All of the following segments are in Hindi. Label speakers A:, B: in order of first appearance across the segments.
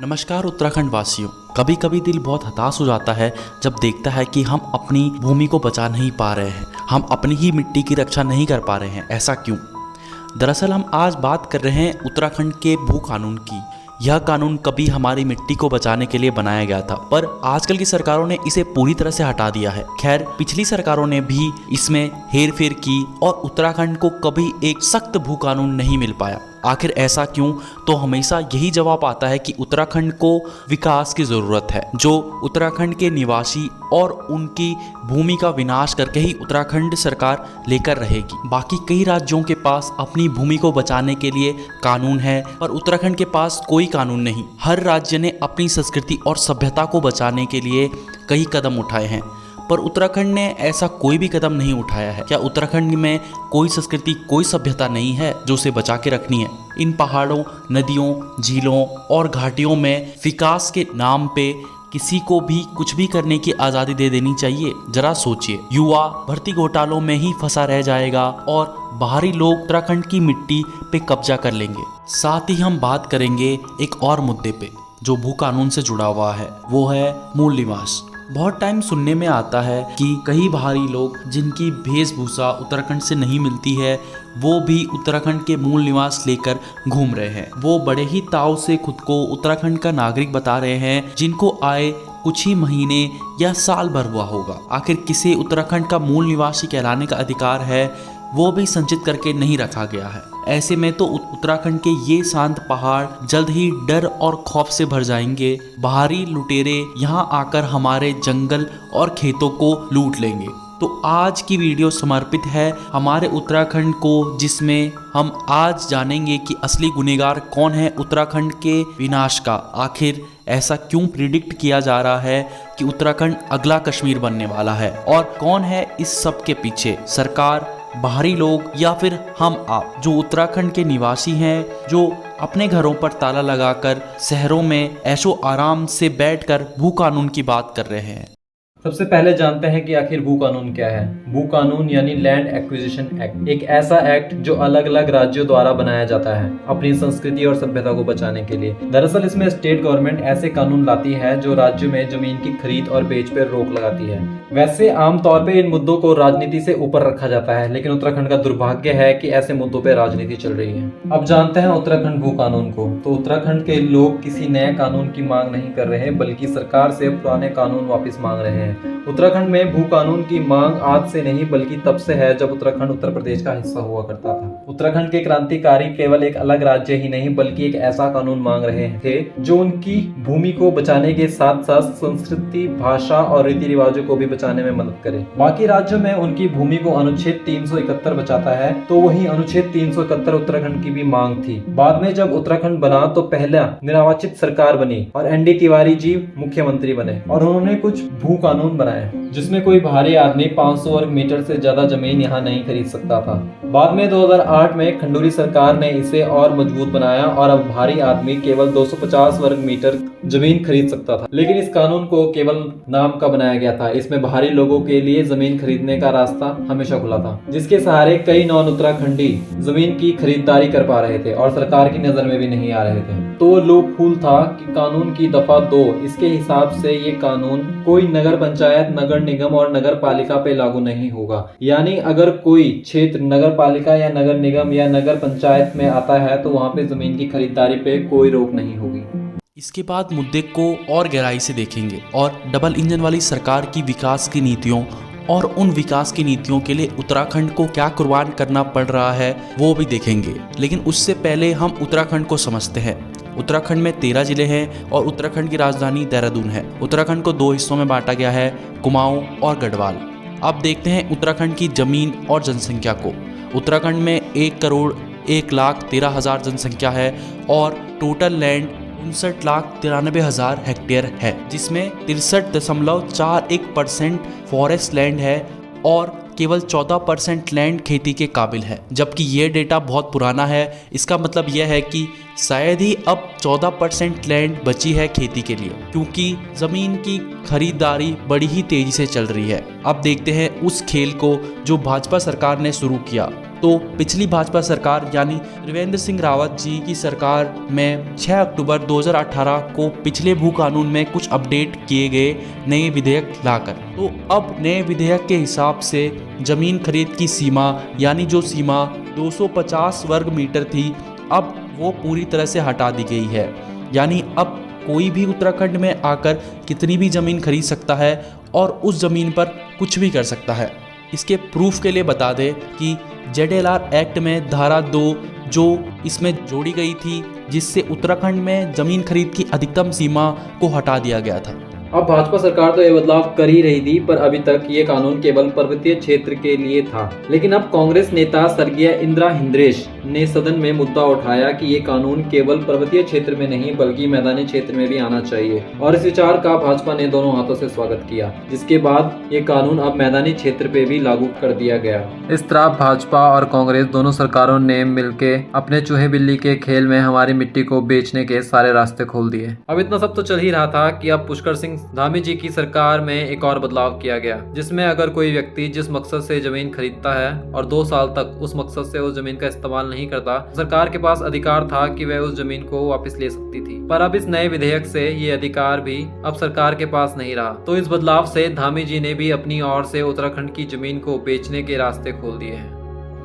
A: नमस्कार उत्तराखंड वासियों। कभी कभी दिल बहुत हताश हो जाता है जब देखता है कि हम अपनी भूमि को बचा नहीं पा रहे हैं, हम अपनी ही मिट्टी की रक्षा नहीं कर पा रहे हैं। ऐसा क्यों? दरअसल हम आज बात कर रहे हैं उत्तराखंड के भू कानून की। यह कानून कभी हमारी मिट्टी को बचाने के लिए बनाया गया था, पर आजकल की सरकारों ने इसे पूरी तरह से हटा दिया है। खैर, पिछली सरकारों ने भी इसमें हेरफेर की और उत्तराखंड को कभी एक सख्त भू कानून नहीं मिल पाया। आखिर ऐसा क्यों? तो हमेशा यही जवाब आता है कि उत्तराखंड को विकास की ज़रूरत है, जो उत्तराखंड के निवासी और उनकी भूमि का विनाश करके ही उत्तराखंड सरकार लेकर रहेगी। बाकी कई राज्यों के पास अपनी भूमि को बचाने के लिए कानून है, पर उत्तराखंड के पास कोई कानून नहीं। हर राज्य ने अपनी संस्कृति और सभ्यता को बचाने के लिए कई कदम उठाए हैं, पर उत्तराखंड ने ऐसा कोई भी कदम नहीं उठाया है। क्या उत्तराखंड में कोई संस्कृति, कोई सभ्यता नहीं है जो उसे बचा के रखनी है? इन पहाड़ों, नदियों, झीलों और घाटियों में विकास के नाम पे किसी को भी कुछ भी करने की आज़ादी दे देनी चाहिए? जरा सोचिए, युवा भर्ती घोटालों में ही फंसा रह जाएगा और बाहरी लोग उत्तराखंड की मिट्टी पे कब्जा कर लेंगे। साथ ही हम बात करेंगे एक और मुद्दे पे जो भू कानून से जुड़ा हुआ है, वो है मूल निवास। बहुत टाइम सुनने में आता है कि कई बाहरी लोग जिनकी वेशभूषा उत्तराखंड से नहीं मिलती है, वो भी उत्तराखंड के मूल निवास लेकर घूम रहे हैं। वो बड़े ही ताव से खुद को उत्तराखंड का नागरिक बता रहे हैं, जिनको आए कुछ ही महीने या साल भर हुआ होगा। आखिर किसे उत्तराखंड का मूल निवासी कहलाने का अधिकार है, वो भी संचित करके नहीं रखा गया है। ऐसे में तो उत्तराखंड के ये शांत पहाड़ जल्द ही डर और खौफ से भर जाएंगे। बाहरी लुटेरे यहाँ आकर हमारे जंगल और खेतों को लूट लेंगे। तो आज की वीडियो समर्पित है हमारे उत्तराखंड को, जिसमें हम आज जानेंगे कि असली गुनहगार कौन है उत्तराखंड के विनाश का। आखिर ऐसा क्यों प्रिडिक्ट किया जा रहा है कि उत्तराखंड अगला कश्मीर बनने वाला है, और कौन है इस सब के पीछे? सरकार, बाहरी लोग, या फिर हम आप जो उत्तराखंड के निवासी हैं, जो अपने घरों पर ताला लगाकर शहरों में ऐशो आराम से बैठकर भू कानून की बात कर रहे हैं।
B: सबसे पहले जानते हैं कि आखिर भू कानून क्या है। भू कानून यानी लैंड एक्विजिशन एक्ट, एक ऐसा एक्ट जो अलग अलग राज्यों द्वारा बनाया जाता है अपनी संस्कृति और सभ्यता को बचाने के लिए। दरअसल इसमें स्टेट गवर्नमेंट ऐसे कानून लाती है जो राज्यों में जमीन की खरीद और बेच पर रोक लगाती है। वैसे आमतौर पे इन मुद्दों को राजनीति से ऊपर रखा जाता है, लेकिन उत्तराखंड का दुर्भाग्य है कि ऐसे मुद्दों पे राजनीति चल रही है। अब जानते हैं उत्तराखंड भू कानून को। तो उत्तराखंड के लोग किसी नए कानून की मांग नहीं कर रहे, बल्कि सरकार से पुराने कानून वापस मांग रहे हैं। उत्तराखंड में भू कानून की मांग आज से नहीं बल्कि तब से है जब उत्तराखंड उत्तर प्रदेश का हिस्सा हुआ करता था। उत्तराखंड के क्रांतिकारी केवल एक अलग राज्य ही नहीं बल्कि एक ऐसा कानून मांग रहे थे जो उनकी भूमि को बचाने के साथ साथ संस्कृति, भाषा और रीति रिवाजों को भी बचाने में मदद करे। बाकी राज्यों में उनकी भूमि को अनुच्छेद 371 बचाता है, तो वही अनुच्छेद 371 उत्तराखंड की भी मांग थी। बाद में जब उत्तराखंड बना तो पहला निर्वाचित सरकार बनी और ND तिवारी जी मुख्यमंत्री बने, और उन्होंने कुछ भू कानून बनाए जिसमें कोई बाहरी आदमी 500 वर्ग मीटर से ज्यादा जमीन यहाँ नहीं खरीद सकता था। बाद में 2008 में खंडूरी सरकार ने इसे और मजबूत बनाया और अब बाहरी आदमी केवल 250 वर्ग मीटर जमीन खरीद सकता था। लेकिन इस कानून को केवल नाम का बनाया गया था। इसमें बाहरी लोगों के लिए जमीन खरीदने का रास्ता हमेशा खुला था, जिसके सहारे कई नॉन उत्तराखंडी जमीन की खरीदारी कर पा रहे थे और सरकार की नजर में भी नहीं आ रहे थे। तो लूप होल था कि कानून की दफा 2, इसके हिसाब से ये कानून कोई नगर पंचायत, नगर निगम और नगर पालिका पे लागू नहीं होगा। यानी अगर कोई क्षेत्र नगर पालिका या नगर निगम या नगर पंचायत में आता है तो वहाँ पे जमीन की खरीदारी पे कोई रोक नहीं होगी।
A: इसके बाद मुद्दे को और गहराई से देखेंगे और डबल इंजन वाली सरकार की विकास की नीतियों और उन विकास की नीतियों के लिए उत्तराखंड को क्या कुर्बान करना पड़ रहा है वो भी देखेंगे। लेकिन उससे पहले हम उत्तराखंड को समझते हैं। उत्तराखंड में 13 जिले हैं और उत्तराखंड की राजधानी देहरादून है। उत्तराखंड को 2 हिस्सों में बांटा गया है, कुमाऊं और गढ़वाल। अब देखते हैं उत्तराखंड की जमीन और जनसंख्या को। उत्तराखंड में 1,01,13,000 जनसंख्या है और टोटल लैंड 59,93,000 हेक्टेयर है, जिसमें 63.41% फॉरेस्ट लैंड है और केवल 14% लैंड खेती के काबिल है। जबकि ये डेटा बहुत पुराना है। इसका मतलब यह है कि शायद ही अब 14% लैंड बची है खेती के लिए, क्योंकि ज़मीन की खरीदारी बड़ी ही तेज़ी से चल रही है। अब देखते हैं उस खेल को जो भाजपा सरकार ने शुरू किया। तो पिछली भाजपा सरकार यानी त्रिवेंद्र सिंह रावत जी की सरकार में 6 अक्टूबर 2018 को पिछले भू कानून में कुछ अपडेट किए गए नए विधेयक लाकर। तो अब नए विधेयक के हिसाब से जमीन खरीद की सीमा यानी जो सीमा 250 वर्ग मीटर थी, अब वो पूरी तरह से हटा दी गई है। यानी अब कोई भी उत्तराखंड में आकर कितनी भी ज़मीन खरीद सकता है और उस ज़मीन पर कुछ भी कर सकता है। इसके प्रूफ के लिए बता दें कि ZLR एक्ट में धारा 2 जो इसमें जोड़ी गई थी, जिससे उत्तराखंड में ज़मीन खरीद की अधिकतम सीमा को हटा दिया गया था।
B: अब भाजपा सरकार तो ये बदलाव कर ही रही थी, पर अभी तक ये कानून केवल पर्वतीय क्षेत्र के लिए था। लेकिन अब कांग्रेस नेता स्वर्गीय इंदिरा हिंद्रेश ने सदन में मुद्दा उठाया कि ये कानून केवल पर्वतीय क्षेत्र में नहीं बल्कि मैदानी क्षेत्र में भी आना चाहिए, और इस विचार का भाजपा ने दोनों हाथों से स्वागत किया, जिसके बाद ये कानून अब मैदानी क्षेत्र पे भी लागू कर दिया गया। इस तरह भाजपा और कांग्रेस दोनों सरकारों ने मिलकर अपने चूहे बिल्ली के खेल में हमारी मिट्टी को बेचने के सारे रास्ते खोल दिए। अब इतना सब तो चल ही रहा था कि अब पुष्कर सिंह धामी जी की सरकार में एक और बदलाव किया गया, जिसमें अगर कोई व्यक्ति जिस मकसद से जमीन खरीदता है और 2 साल तक उस मकसद से उस जमीन का इस्तेमाल नहीं करता, सरकार के पास अधिकार था कि वह उस जमीन को वापस ले सकती थी। पर अब इस नए विधेयक से ये अधिकार भी अब सरकार के पास नहीं रहा। तो इस बदलाव से धामी जी ने भी अपनी ओर से उत्तराखंड की जमीन को बेचने के रास्ते खोल दिए हैं।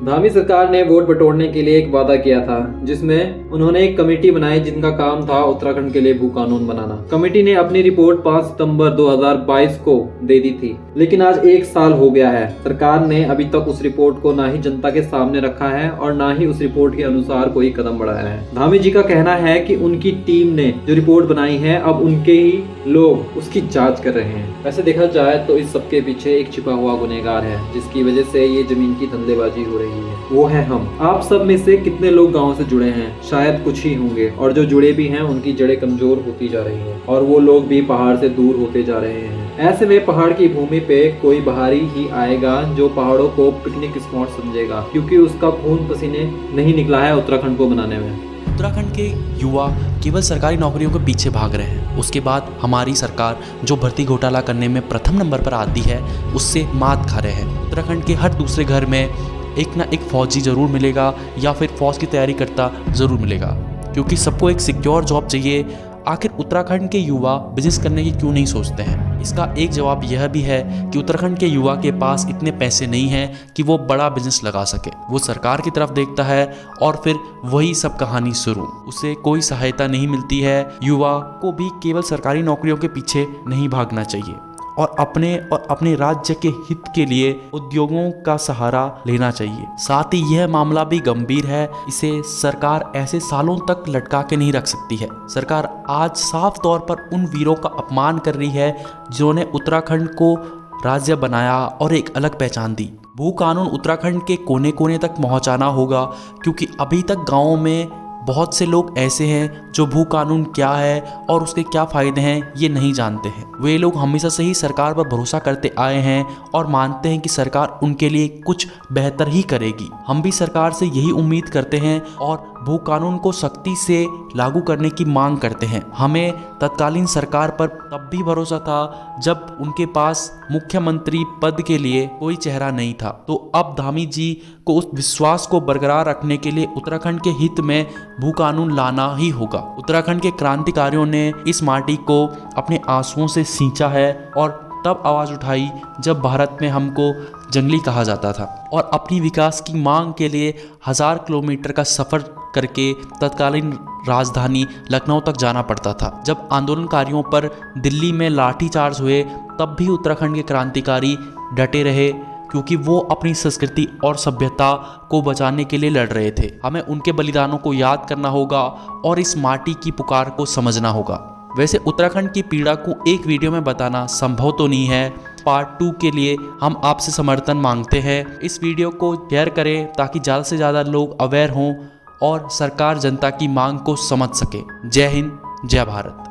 B: धामी सरकार ने वोट बटोरने के लिए एक वादा किया था, जिसमें उन्होंने एक कमेटी बनाई जिनका काम था उत्तराखंड के लिए भू कानून बनाना। कमेटी ने अपनी रिपोर्ट 5 सितंबर 2022 को दे दी थी, लेकिन आज 1 साल हो गया है। सरकार ने अभी तक उस रिपोर्ट को ना ही जनता के सामने रखा है और ना ही उस रिपोर्ट के अनुसार कोई कदम बढ़ाया है। धामी जी का कहना है कि उनकी टीम ने जो रिपोर्ट बनाई है, अब उनके ही लोग उसकी जाँच कर रहे हैं। वैसे देखा जाए तो इस सबके पीछे एक छिपा हुआ गुनहगार है, जिसकी वजह से ये जमीन की धंधेबाजी हो रही है। वो है हम। आप सब में से कितने लोग गांव से जुड़े हैं? शायद कुछ ही होंगे, और जो जुड़े भी हैं उनकी जड़ें कमजोर होती जा रही हैं और वो लोग भी पहाड़ से दूर होते जा रहे हैं। ऐसे में पहाड़ की भूमि पे कोई बाहरी ही आएगा जो पहाड़ों को पिकनिक स्पॉट समझेगा, क्योंकि उसका खून पसीने नहीं निकला है उत्तराखंड को बनाने में।
A: उत्तराखंड के युवा केवल सरकारी नौकरियों के पीछे भाग रहे हैं। उसके बाद हमारी सरकार जो भर्ती घोटाला करने में प्रथम नंबर पर आती है, उससे मात खा रहे हैं। उत्तराखंड के हर दूसरे घर में एक ना एक फौजी ज़रूर मिलेगा या फिर फौज की तैयारी करता ज़रूर मिलेगा, क्योंकि सबको एक सिक्योर जॉब चाहिए। आखिर उत्तराखंड के युवा बिजनेस करने की क्यों नहीं सोचते हैं? इसका एक जवाब यह भी है कि उत्तराखंड के युवा के पास इतने पैसे नहीं हैं कि वो बड़ा बिजनेस लगा सके। वो सरकार की तरफ देखता है और फिर वही सब कहानी शुरू। उसे कोई सहायता नहीं मिलती है। युवा को भी केवल सरकारी नौकरियों के पीछे नहीं भागना चाहिए और अपने राज्य के हित के लिए उद्योगों का सहारा लेना चाहिए। साथ ही यह मामला भी गंभीर है, इसे सरकार ऐसे सालों तक लटका के नहीं रख सकती है। सरकार आज साफ तौर पर उन वीरों का अपमान कर रही है जिन्होंने उत्तराखंड को राज्य बनाया और एक अलग पहचान दी। भू कानून उत्तराखंड के कोने कोने तक पहुंचाना होगा, क्योंकि अभी तक गाँवों में बहुत से लोग ऐसे हैं जो भू कानून क्या है और उसके क्या फ़ायदे हैं ये नहीं जानते हैं। वे लोग हमेशा से ही सरकार पर भरोसा करते आए हैं और मानते हैं कि सरकार उनके लिए कुछ बेहतर ही करेगी। हम भी सरकार से यही उम्मीद करते हैं और भू कानून को सख्ती से लागू करने की मांग करते हैं। हमें तत्कालीन सरकार पर तब भी भरोसा था जब उनके पास मुख्यमंत्री पद के लिए कोई चेहरा नहीं था। तो अब धामी जी को उस विश्वास को बरकरार रखने के लिए उत्तराखंड के हित में भू कानून लाना ही होगा। उत्तराखंड के क्रांतिकारियों ने इस माटी को अपने आंसुओं से सींचा है और तब आवाज़ उठाई जब भारत में हमको जंगली कहा जाता था और अपनी विकास की मांग के लिए 1000 किलोमीटर का सफ़र करके तत्कालीन राजधानी लखनऊ तक जाना पड़ता था। जब आंदोलनकारियों पर दिल्ली में लाठीचार्ज हुए तब भी उत्तराखंड के क्रांतिकारी डटे रहे, क्योंकि वो अपनी संस्कृति और सभ्यता को बचाने के लिए लड़ रहे थे। हमें उनके बलिदानों को याद करना होगा और इस माटी की पुकार को समझना होगा। वैसे उत्तराखंड की पीड़ा को एक वीडियो में बताना संभव तो नहीं है। पार्ट 2 के लिए हम आपसे समर्थन मांगते हैं। इस वीडियो को शेयर करें ताकि ज़्यादा से ज़्यादा लोग अवेयर हों और सरकार जनता की मांग को समझ सके। जय हिंद, जय भारत।